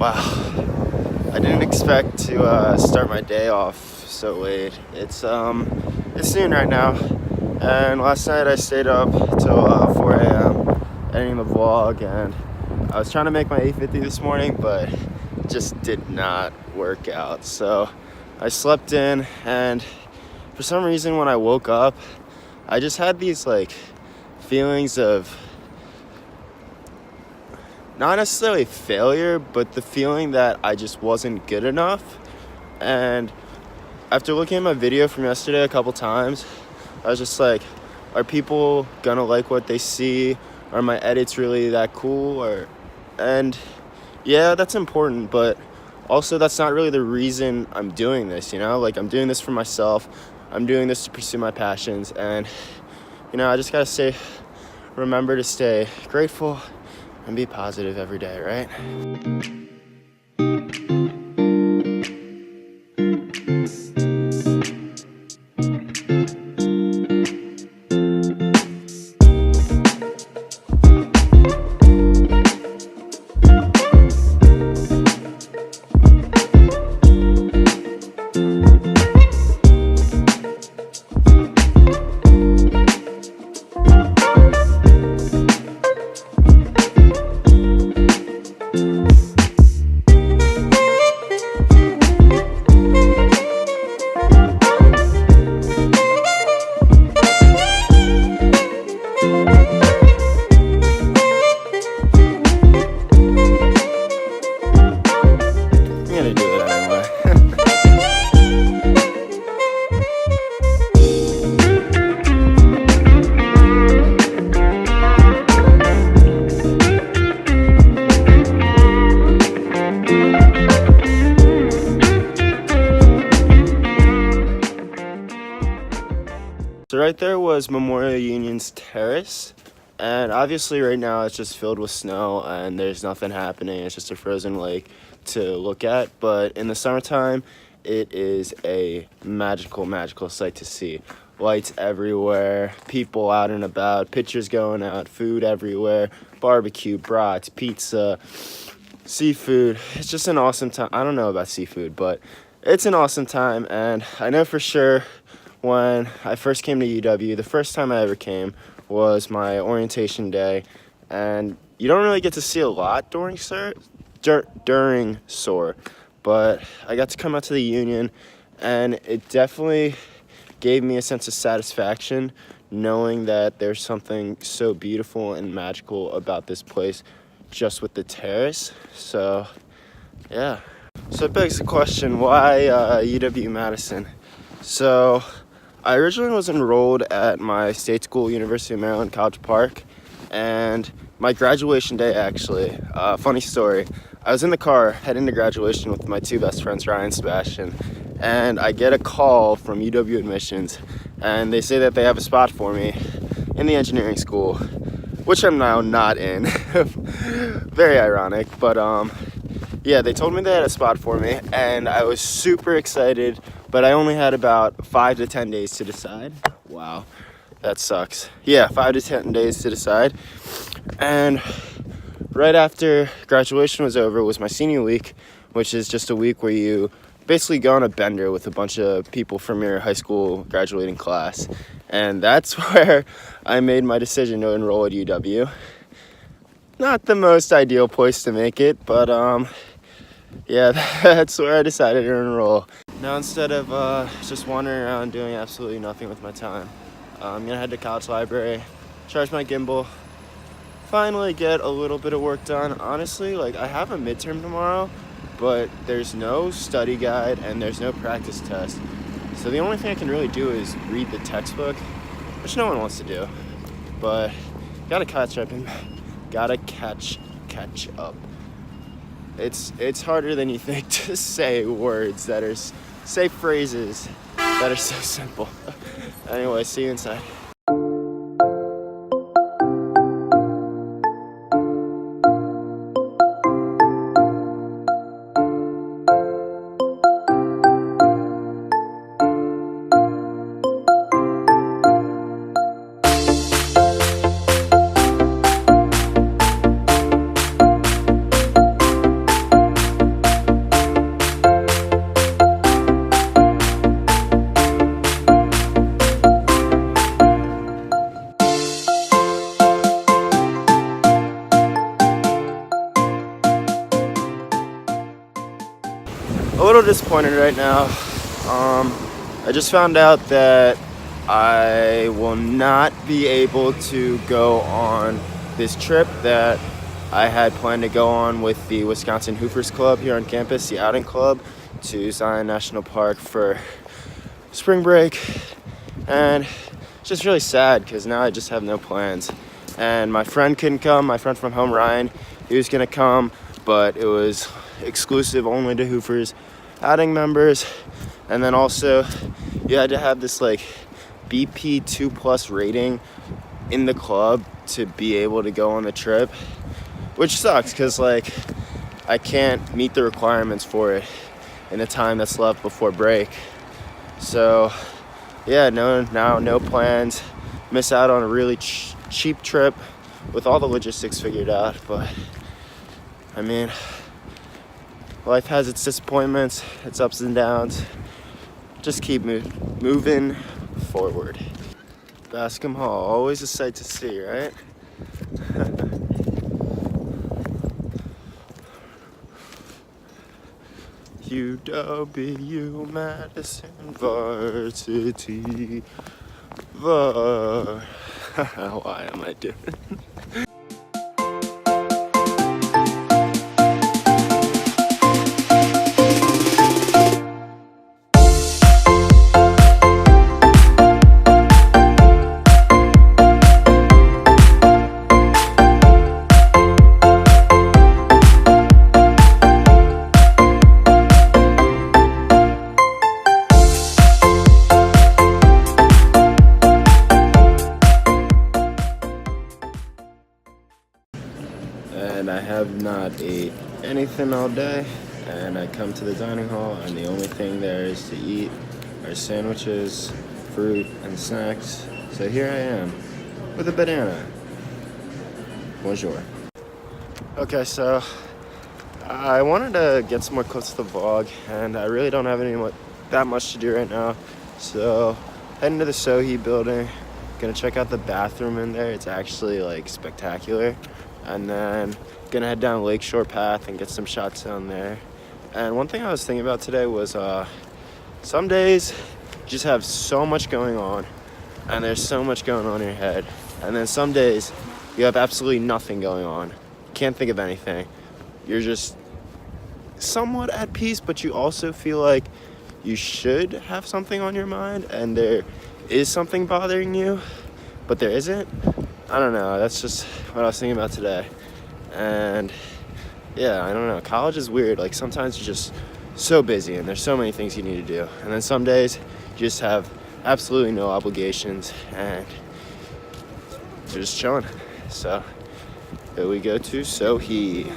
Wow, I didn't expect to start my day off so late. It's noon right now, and last night I stayed up till 4 a.m. editing the vlog, and I was trying to make my 8:50 this morning, but it just did not work out. So I slept in, and for some reason when I woke up, I just had these feelings of not necessarily failure, but the feeling that I just wasn't good enough. And after looking at my video from yesterday a couple times, I was just like, are people gonna like what they see? Are my edits really that cool? And yeah, that's important, but also that's not really the reason I'm doing this, I'm doing this for myself. I'm doing this to pursue my passions, and I just gotta remember to stay grateful and be positive every day, right? So right there was Memorial Union's terrace, and obviously right now it's just filled with snow and there's nothing happening. It's just a frozen lake to look at, but in the summertime it is a magical sight to see. Lights everywhere, people out and about, pictures going out, food everywhere, barbecue, brats, pizza, seafood. It's just an awesome time. I don't know about seafood, but it's an awesome time. And I know for sure when I first came to UW, the first time I ever came was my orientation day, and you don't really get to see a lot during SOAR, but I got to come out to the Union, and it definitely gave me a sense of satisfaction knowing that there's something so beautiful and magical about this place just with the terrace. So yeah, so it begs the question, why UW-Madison? So I originally was enrolled at my state school, University of Maryland, College Park, and my graduation day, actually, funny story, I was in the car heading to graduation with my two best friends, Ryan and Sebastian, and I get a call from UW Admissions, and they say that they have a spot for me in the engineering school, which I'm now not in. Very ironic, but yeah, they told me they had a spot for me, and I was super excited, but I only had about 5 to 10 days to decide. Wow, that sucks. Yeah, 5 to 10 days to decide. And right after graduation was over was my senior week, which is just a week where you basically go on a bender with a bunch of people from your high school graduating class. And that's where I made my decision to enroll at UW. Not the most ideal place to make it, but yeah, that's where I decided to enroll. Now instead of just wandering around doing absolutely nothing with my time, I'm gonna head to College Library, charge my gimbal, finally get a little bit of work done. Honestly, I have a midterm tomorrow, but there's no study guide and there's no practice test. So the only thing I can really do is read the textbook, which no one wants to do. But gotta catch up. It's harder than you think to say words that are say phrases that are so simple. Anyway, see you inside. a little disappointed right now. I just found out that I will not be able to go on this trip that I had planned to go on with the Wisconsin Hoopers Club here on campus, the outing club, to Zion National Park for spring break. And it's just really sad because now I just have no plans. And my friend couldn't come, my friend from home, Ryan, he was gonna come, but it was exclusive only to Hoopers outing members. And then also you had to have this like BP 2+ rating in the club to be able to go on the trip, which sucks because like I can't meet the requirements for it in the time that's left before break. So yeah, no plans. Miss out on a really cheap trip with all the logistics figured out. But I mean, life has its disappointments, its ups and downs. Just keep moving forward. Bascom Hall, always a sight to see, right? UW-Madison varsity. Why am I doing? And I have not ate anything all day, and I come to the dining hall and the only thing there is to eat are sandwiches, fruit, and snacks. So here I am with a banana. Bonjour. Okay, so I wanted to get some more clips to the vlog, and I really don't have that much to do right now. So heading to the Sohi building, gonna check out the bathroom in there. It's actually like spectacular. And then gonna head down Lakeshore path and get some shots down there. And one thing I was thinking about today was some days you just have so much going on and there's so much going on in your head, and then some days you have absolutely nothing going on, can't think of anything, you're just somewhat at peace, but you also feel like you should have something on your mind and there is something bothering you, but there isn't. I don't know, that's just what I was thinking about today. And yeah, I don't know, college is weird. Like sometimes you're just so busy and there's so many things you need to do, and then some days you just have absolutely no obligations and you're just chilling. So here we go to Sohi.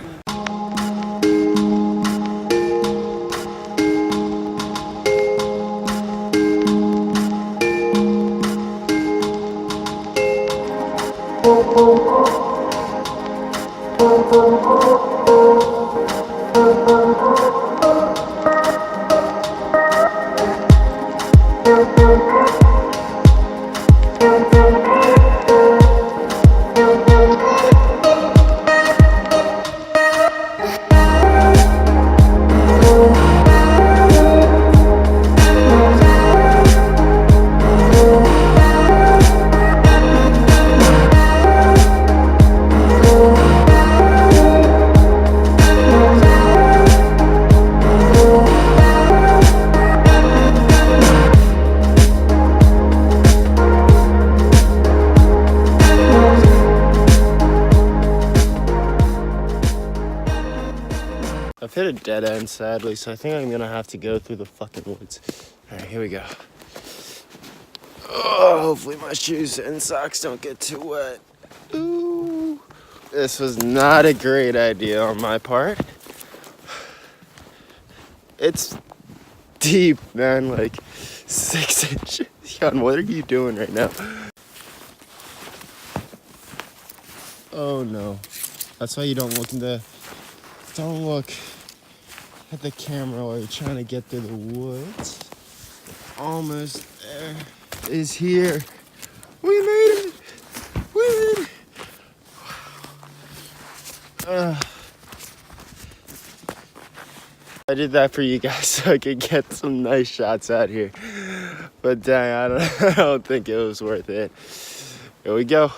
I've hit a dead end, sadly, so I think I'm gonna have to go through the fucking woods. All right, here we go. Oh, hopefully my shoes and socks don't get too wet. Ooh. This was not a great idea on my part. It's deep, man, like 6 inches. Jan, what are you doing right now? Oh no. That's why you don't look at the camera while you're trying to get through the woods. Almost there. Is here. We made it. We made it. I did that for you guys so I could get some nice shots out here. But dang, I don't think it was worth it. Here we go.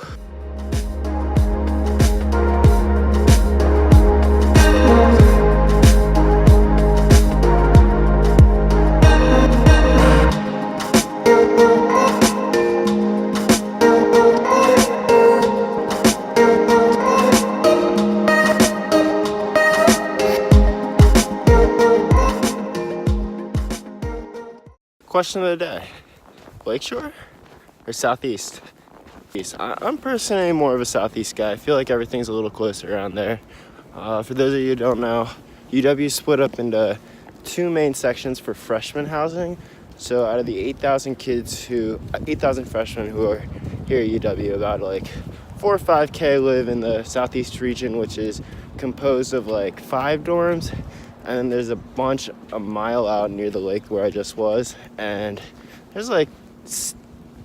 Question of the day, Lakeshore or Southeast? I'm personally more of a Southeast guy. I feel like everything's a little closer around there. For those of you who don't know, UW split up into two main sections for freshman housing. So out of the 8,000 freshmen who are here at UW, about like 4 or 5K live in the Southeast region, which is composed of like 5 dorms. And then there's a bunch a mile out near the lake where I just was. And there's like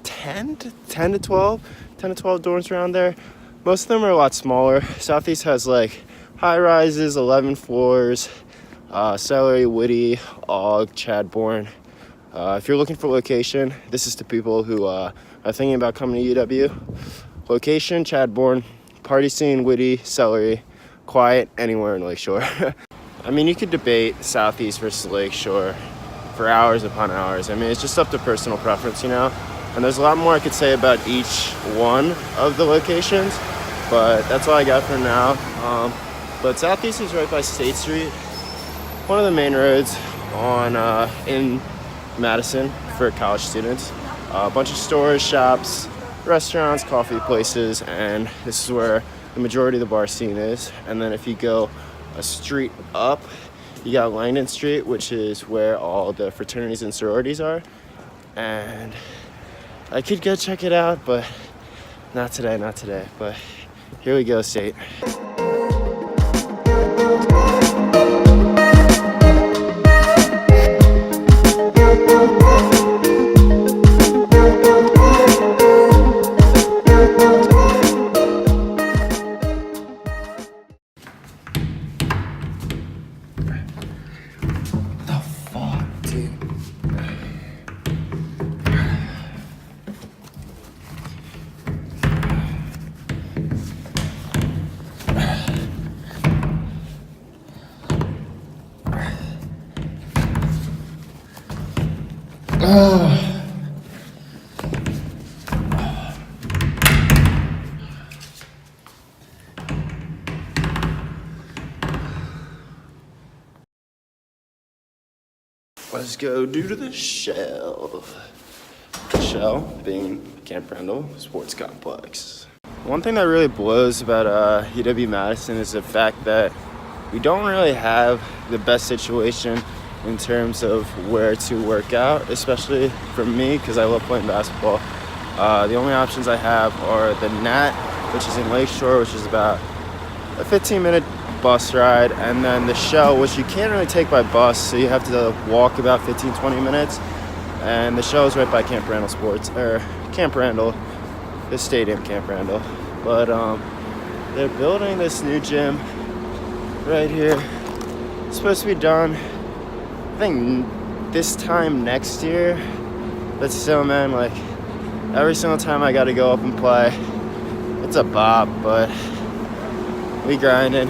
10 to 12 dorms around there. Most of them are a lot smaller. Southeast has like high rises, 11 floors, Celery, Whitty, Aug, Chadbourne. If you're looking for location, this is to people who are thinking about coming to UW. Location, Chadbourne, party scene, Whitty, Celery, quiet, anywhere in Lakeshore. I mean, you could debate Southeast versus Lakeshore for hours upon hours. I mean, it's just up to personal preference, you know? And there's a lot more I could say about each one of the locations, but that's all I got for now. But Southeast is right by State Street, one of the main roads in Madison for college students. A bunch of stores, shops, restaurants, coffee places, and this is where the majority of the bar scene is. And then if you go a street up, you got Langdon Street, which is where all the fraternities and sororities are. And I could go check it out, but not today. But here we go, State. Let's go due to the Shell. The Shell being Camp Randall Sports Complex. One thing that really blows about UW-Madison is the fact that we don't really have the best situation in terms of where to work out, especially for me because I love playing basketball. The only options I have are the Nat, which is in Lakeshore, which is about a 15-minute bus ride, and then the Shell, which you can't really take by bus, so you have to walk about 15-20 minutes. And the Shell is right by Camp Randall Camp Randall, the stadium Camp Randall. But they're building this new gym right here. It's supposed to be done, I think, this time next year. But still, man, like every single time I got to go up and play, it's a bop. But we grinding.